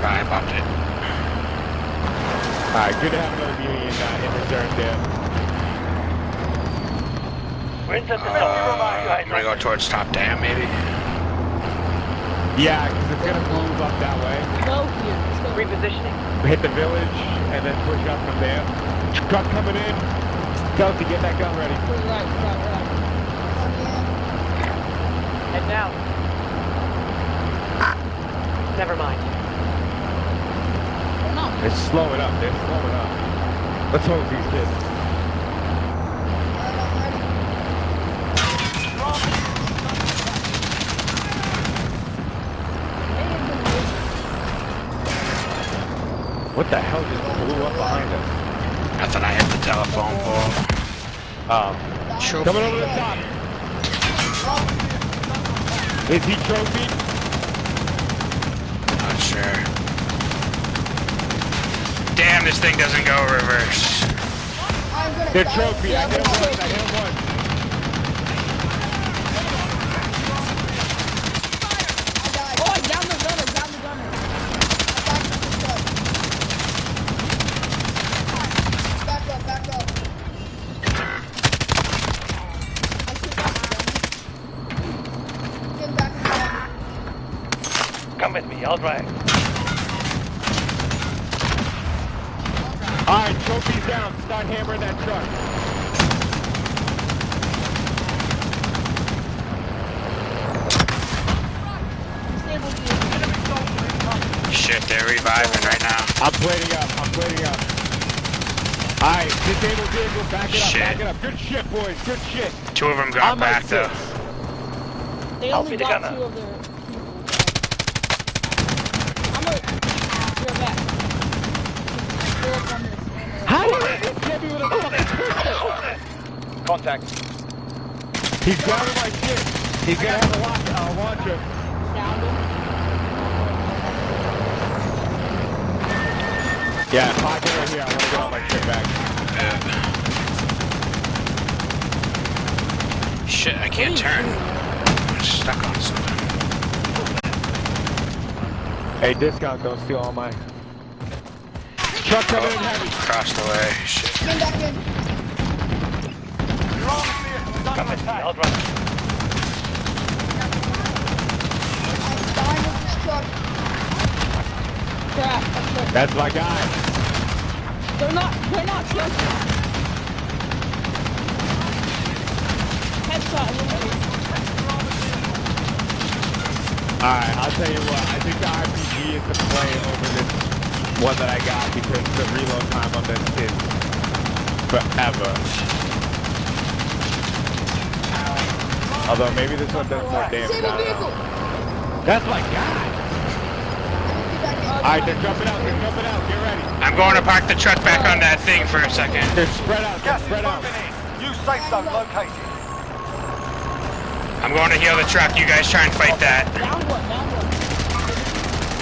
I bumped it. Alright, good to have another beauty in reserve there. I'm gonna go towards top dam, maybe. Yeah, because it's gonna move up that way. Go here. Let's go. Repositioning. Hit the village and then push up from there. Truck coming in. Kelsey, get that gun ready. Right. Head down. Never mind. They're slowing up. Let's hold these kids. What the hell just blew up behind us? Nothing, I hit the telephone pole. Coming over the top. Is he trophy? Not sure. Damn, this thing doesn't go reverse. They're trophy. I hit him once. Oh, down the gunner. Back up. Get back in the gunner. Come with me, I'll drive. Alright, trophy's down. Start hammering that truck. Shit, they're reviving right now. I'm plating up. Alright, disable vehicle, back it up. Good shit, boys, good shit. 2 of them got back though. They only got 2 of their You're back. How did he hit me with a fucking pistol? Contact. He's grabbing my shit. He's gonna have a launcher. Downed him. Yeah, pocket right here. I want to get all my shit back. Shit, I can't turn. I'm stuck on something. Hey, discount, don't steal all my... Truck coming in heavy. Crossed the way. Shit. Get back in. Come with me, I'll drive. Behind this truck. Crap, That's my guy. They're not trophy. Headshot. Alright, I'll tell you what. I think the RPG is the play over this one that I got because the reload time on this is forever. Although maybe this one does more damage. I don't know. That's my guy. Alright, they're jumping out. Get ready. I'm going to park the truck back on that thing for a second. They're spread out. New safe zone located. I'm going to heal the truck. You guys try and fight that. Down one.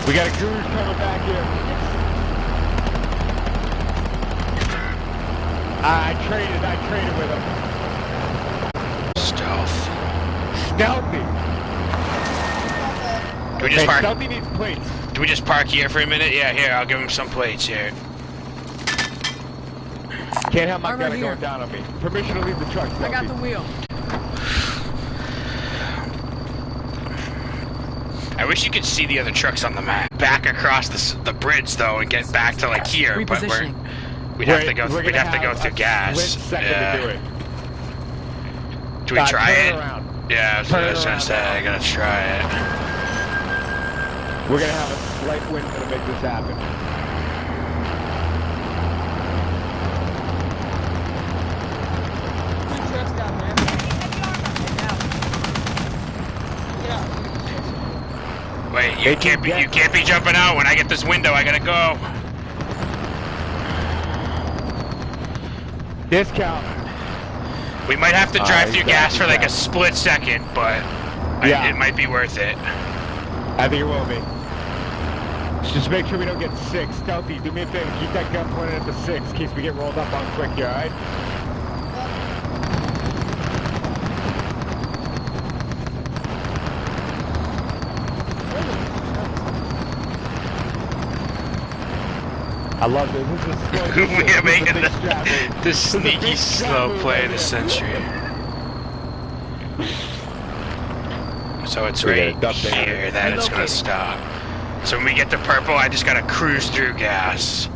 We got a cruise coming back here. I traded with him. Stealthy. Do we just park? Stealthy needs plates. Do we just park here for a minute? Yeah, here, I'll give him some plates here. Can't have my gun going down on me. Permission to leave the truck, Stealthy. I got the wheel. I wish you could see the other trucks on the map. Back across the bridge though, and get back to like here, but we'd have to go through gas. Split second to do it. Do we try it? Around. Yeah, I was gonna say I gotta try it. We're gonna have a slight wind to make this happen. Trucks down there. Wait, you can't be jumping out. When I get this window, I gotta go. Discount. We might have to drive through gas for like a split second, but it might be worth it. I think it will be. Just make sure we don't get 6. Stealthy, do me a favor. Keep that gun pointed at the 6 in case we get rolled up on quick here, alright? I love this. This is slow. We are making the the sneaky slow play of the century. So it's right here that it's gonna stop. So when we get to purple, I just gotta cruise through gas.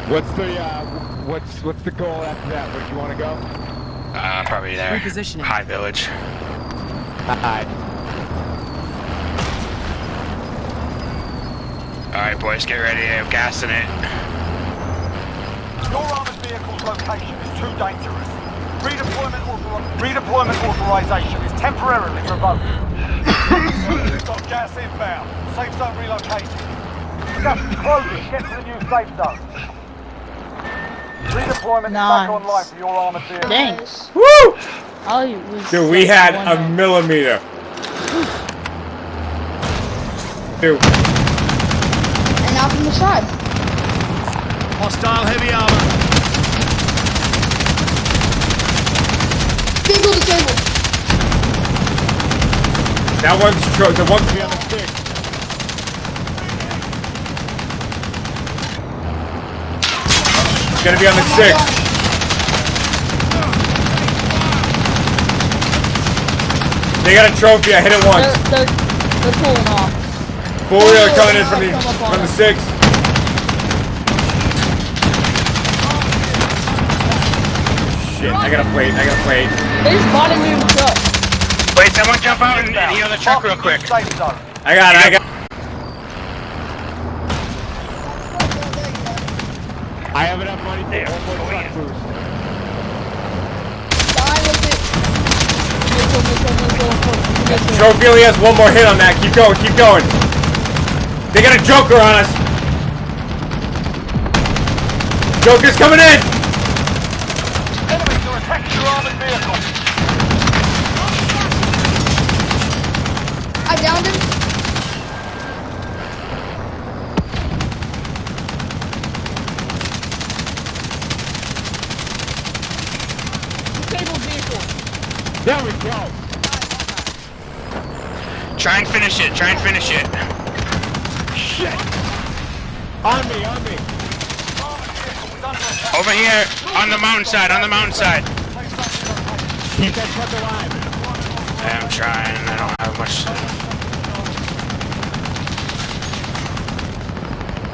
What's the goal after that? Where do you want to go? Probably there. Repositioning. High Village. Alright. Alright, boys, get ready. I'm gassing it. Your armored vehicle's location is too dangerous. Redeployment authorization is temporarily revoked. We've got gas inbound. Safe zone relocated. Gas is closing. Get to the new safe zone. Redeployment is back online for your armored vehicle. Thanks. Woo! Dude, we had a millimeter. Dude. And now from the side. Hostile heavy armor. Vehicle disabled. That one's the one's on the stick. It's gonna be on the stick. They got a trophy. I hit it once. They're pulling off. Four-wheeler coming in from the six. Shit, I got a plate. They just bought a new truck. Wait, someone jump out and heal the truck real quick. Safe zone. I got it. I have enough money for one more truck boost. Die with it. Missile. Trophy only has one more hit on that. Keep going. They got a Joker on us. Joker's coming in. Enemies are attacking your armored vehicle. I downed him. Disabled vehicle. There we go. Try and finish it. Shit. On me. Over here, on the mountainside. Keep that truck alive. I'm trying. I don't have much.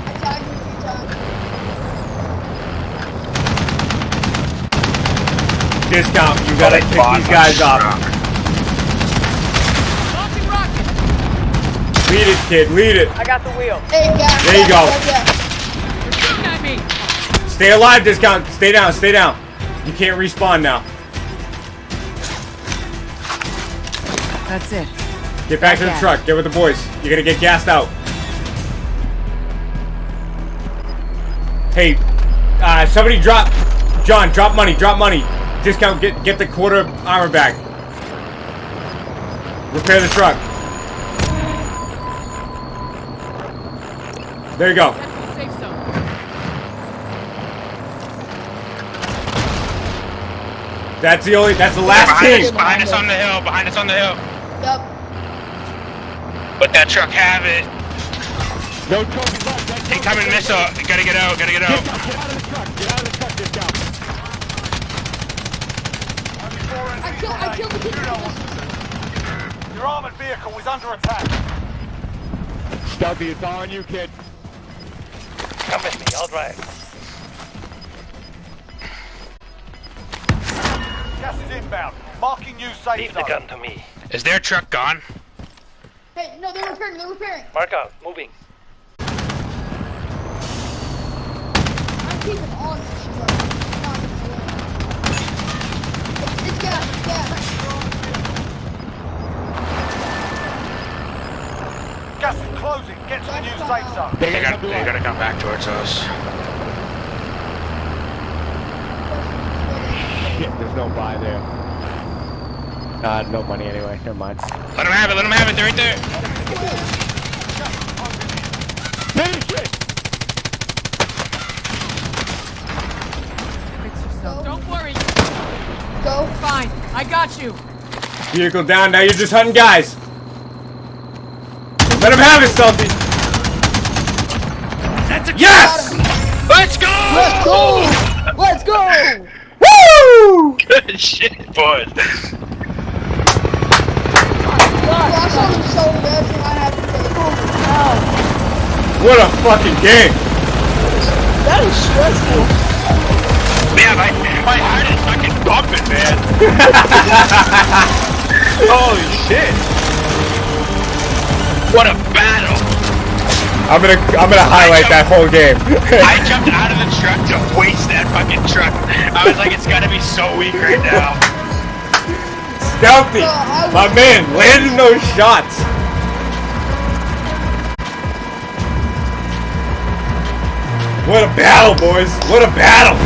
I tagged him 3 times. Discount. You gotta kick these guys off. Lead it, kid. Lead it. I got the wheel. Hey, gas. There you go. Gas. You're shooting at me. Stay alive, Discount. Stay down. You can't respawn now. That's it. Get back to the truck. Get with the boys. You're gonna get gassed out. Hey, somebody drop. John, drop money. Discount. Get the quarter armor back. Repair the truck. There you go. Safe zone. That's the last king. Behind us on the hill. Yep. Let that truck have it. No trophies left. Incoming missile. Gotta get out. Get out of the truck, Discount. I killed the kid. Your armored vehicle is under attack. Stealthy, it's all on you, kid. Come with me, I'll drive. Gas is inbound. Marking you safe. Leave the gun to me. Is their truck gone? Hey, no, they're repairing. Mark out. Moving. I'm keeping on this truck. It's gas. Gas is closing. Get to the new safe zone. They gotta come back towards us. Shit, there's no buy there. No money anyway. Never mind. Let them have it. They're right there. Fix yourself. Don't worry. Go. Fine. I got you. Vehicle down. Now you're just hunting guys. Let him have it, Stealthy. Yes! Let's go! Let's go! Let's go! Woo! Good shit, boys. Gosh, I'm so embarrassing. I have to take over. What a fucking game! That is stressful. Man, my heart is fucking bumping, man. Holy shit! What a battle. I'm gonna highlight that whole game. I jumped out of the truck to waste that fucking truck. I was like, it's gotta be so weak right now. Stealthy, my man, landing those shots. What a battle, boys! What a battle!